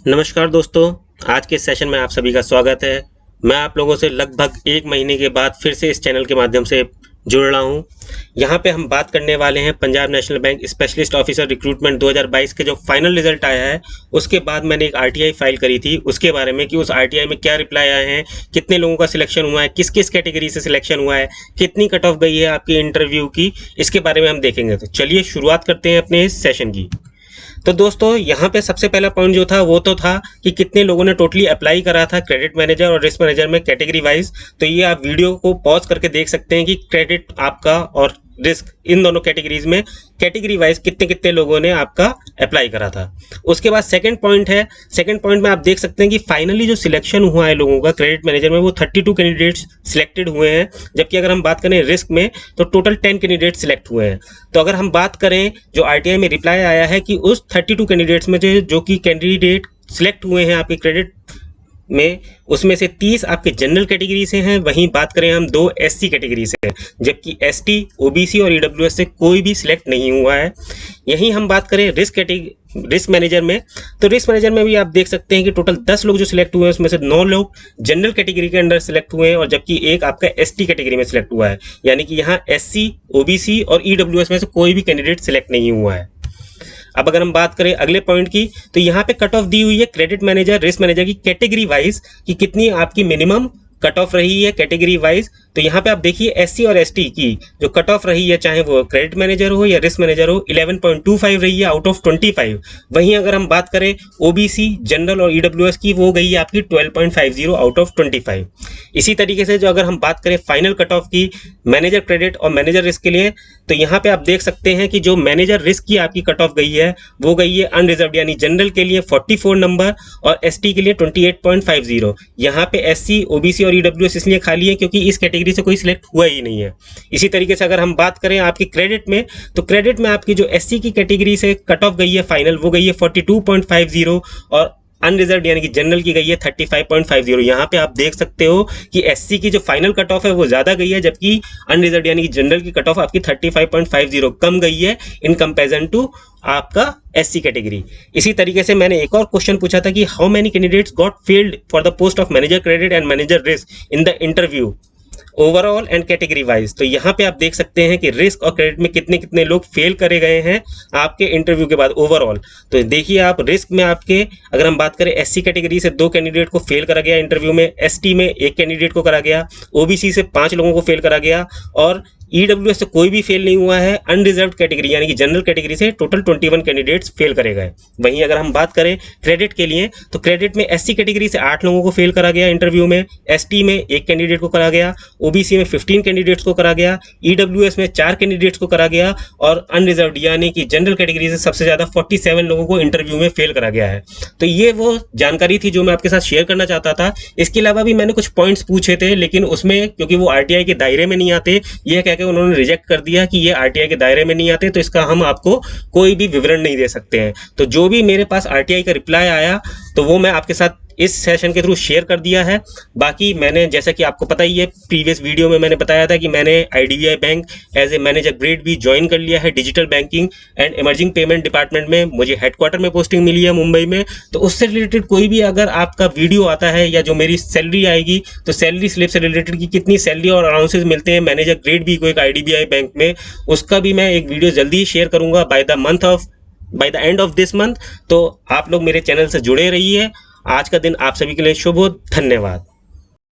नमस्कार दोस्तों, आज के सेशन में आप सभी का स्वागत है। मैं आप लोगों से लगभग 1 महीने के बाद फिर से इस चैनल के माध्यम से जुड़ रहा हूं। यहां पे हम बात करने वाले हैं Punjab national bank specialist officer recruitment 2022 के जो फाइनल रिजल्ट आया है, उसके बाद मैंने एक आरटीआई फाइल करी थी उसके बारे में कि उस आरटीआई में क्या रिप्लाई आए हैं, कितने लोगों का सिलेक्शन हुआ है, किस किस कैटेगरी से सिलेक्शन हुआ है, कितनी कट ऑफ गई है आपकी इंटरव्यू की, इसके बारे में हम देखेंगे। तो चलिए शुरुआत करते हैं अपने इस सेशन की। तो दोस्तों यहाँ पे सबसे पहला पॉइंट जो था वो तो था कि कितने लोगों ने टोटली अप्लाई करा था क्रेडिट मैनेजर और रिस्क मैनेजर में कैटेगरी वाइज। तो ये आप वीडियो को पॉज करके देख सकते हैं कि क्रेडिट आपका और रिस्क इन दोनों कैटेगरीज में कैटेगरी वाइज कितने कितने लोगों ने आपका अप्लाई करा था। उसके बाद सेकंड पॉइंट है, सेकंड पॉइंट में आप देख सकते हैं कि फाइनली जो सिलेक्शन हुआ है लोगों का क्रेडिट मैनेजर में वो 32 कैंडिडेट्स सिलेक्टेड हुए हैं, जबकि अगर हम बात करें रिस्क में तो टोटल 10 कैंडिडेट सिलेक्ट हुए हैं। तो अगर हम बात करें जो आरटीआई में रिप्लाई आया है कि उस 32 कैंडिडेट्स में जो कि कैंडिडेट सिलेक्ट हुए हैं आपके क्रेडिट में, उसमें से 30 आपके जनरल कैटेगरी से हैं, वहीं बात करें हम 2 एससी कैटेगरी से हैं, जबकि एसटी, ओबीसी और ईडब्ल्यूएस से कोई भी सिलेक्ट नहीं हुआ है। यहीं हम बात करें रिस्क मैनेजर में, तो रिस्क मैनेजर में भी आप देख सकते हैं कि टोटल 10 लोग जो सिलेक्ट हुए हैं उसमें से 9 लोग जनरल कैटेगरी के अंडर सिलेक्ट हुए हैं और जबकि एक आपका एसटी कैटेगरी में सिलेक्ट हुआ है। यानी कि यहाँ एससी, ओबीसी और ईडब्ल्यूएस में से कोई भी कैंडिडेट सिलेक्ट नहीं हुआ है। अब अगर हम बात करें अगले पॉइंट की, तो यहाँ पे कट ऑफ दी हुई है क्रेडिट मैनेजर, रिस्क मैनेजर की कैटेगरी वाइज कि कितनी आपकी मिनिमम कट ऑफ रही है कैटेगरी वाइज। तो यहाँ पे आप देखिए एससी और एसटी की जो कट ऑफ रही है, चाहे वो क्रेडिट मैनेजर हो या रिस्क मैनेजर हो, 11.25 रही है आउट ऑफ 25। वहीं अगर हम बात करें ओबीसी, जनरल और ईडब्ल्यूएस की, वो गई है आपकी 12.50 आउट ऑफ 25। इसी तरीके से जो अगर हम बात करें फाइनल कट ऑफ की मैनेजर क्रेडिट और मैनेजर रिस्क के लिए, तो यहाँ पे आप देख सकते हैं कि जो मैनेजर रिस्क की आपकी कट ऑफ गई है वो गई है अनरिजर्व्ड, यानी जनरल के लिए 44 नंबर और एसटी के लिए 28.50। यहाँ पे एससी, ओबीसी और ईडब्ल्यूएस इसलिए खाली है क्योंकि इस कैटेगरी से कोई सिलेक्ट हुआ ही नहीं है। इसी तरीके से अगर हम बात करें आपकी क्रेडिट में, तो क्रेडिट में आपकी जो एससी की कैटेगरी से कट ऑफ गई है फाइनल, वो गई है 42.50 और अनरिजर्व्ड यानी कि जनरल की गई है 35.50। यहाँ पे आप देख सकते हो कि एससी की जो फाइनल कट ऑफ है वो ज्यादा गई है, जबकि अनरिजर्व्ड यानी कि जनरल की कट ऑफ आपकी 35.50 कम गई है इन कंपैरिजन टू आपका एससी कैटेगरी। इसी तरीके से मैंने एक और क्वेश्चन पूछा था कि how many candidates got field for the post of manager credit and manager risk in the interview overall and category wise. तो यहाँ पे आप देख सकते हैं कि रिस्क और क्रेडिट में कितने कितने लोग फेल करे गए हैं आपके इंटरव्यू के बाद ओवरऑल। तो देखिए आप रिस्क में आपके अगर हम बात करें एससी कैटेगरी से 2 कैंडिडेट को फेल करा गया इंटरव्यू में, एसटी में 1 कैंडिडेट को करा गया, ओबीसी से 5 लोगों को फेल करा गया और ईडब्ल्यूएस से कोई भी फेल नहीं हुआ है। अनरिजर्व्ड कैटेगरी यानी कि जनरल कैटेगरी से टोटल 21 कैंडिडेट्स फेल करे गए। वहीं अगर हम बात करें क्रेडिट के लिए, तो क्रेडिट में एससी कैटेगरी से 8 लोगों को फेल करा गया इंटरव्यू में, एसटी में 1 कैंडिडेट को करा गया, ओबीसी में 15 कैंडिडेट्स को करा गया, ईडब्ल्यूएस में 4 कैंडिडेट्स को करा गया और अनरिजर्व्ड यानी कि जनरल कैटेगरी से सबसे ज्यादा 47 लोगों को इंटरव्यू में फेल करा गया है। तो ये वो जानकारी थी जो मैं आपके साथ शेयर करना चाहता था। इसके अलावा भी मैंने कुछ पॉइंट्स पूछे थे, लेकिन उसमें क्योंकि वो आरटीआई के दायरे में नहीं आते, यह कहकर उन्होंने रिजेक्ट कर दिया कि ये आरटीआई के दायरे में नहीं आते, तो इसका हम आपको कोई भी विवरण नहीं दे सकते हैं। तो जो भी मेरे पास आरटीआई का रिप्लाई आया तो वो मैं आपके साथ इस सेशन के थ्रू शेयर कर दिया है। बाकी मैंने, जैसा कि आपको पता ही है, प्रीवियस वीडियो में मैंने बताया था कि मैंने IDBI bank as a manager grade भी ज्वाइन कर लिया है digital banking and emerging payment department में। मुझे हेडक्वार्टर में पोस्टिंग मिली है मुंबई में। तो उससे रिलेटेड कोई भी अगर आपका वीडियो आता है या जो मेरी सैलरी आएगी, तो सैलरी स्लिप से रिलेटेड की कितनी सैलरी और अलाउंसेस मिलते हैं मैनेजर ग्रेड भी को एक आईडीबीआई बैंक में, उसका भी मैं एक वीडियो जल्दी ही शेयर करूंगा by the end of this month. तो आप लोग मेरे चैनल से जुड़े रहिए। आज का दिन आप सभी के लिए शुभ हो। धन्यवाद।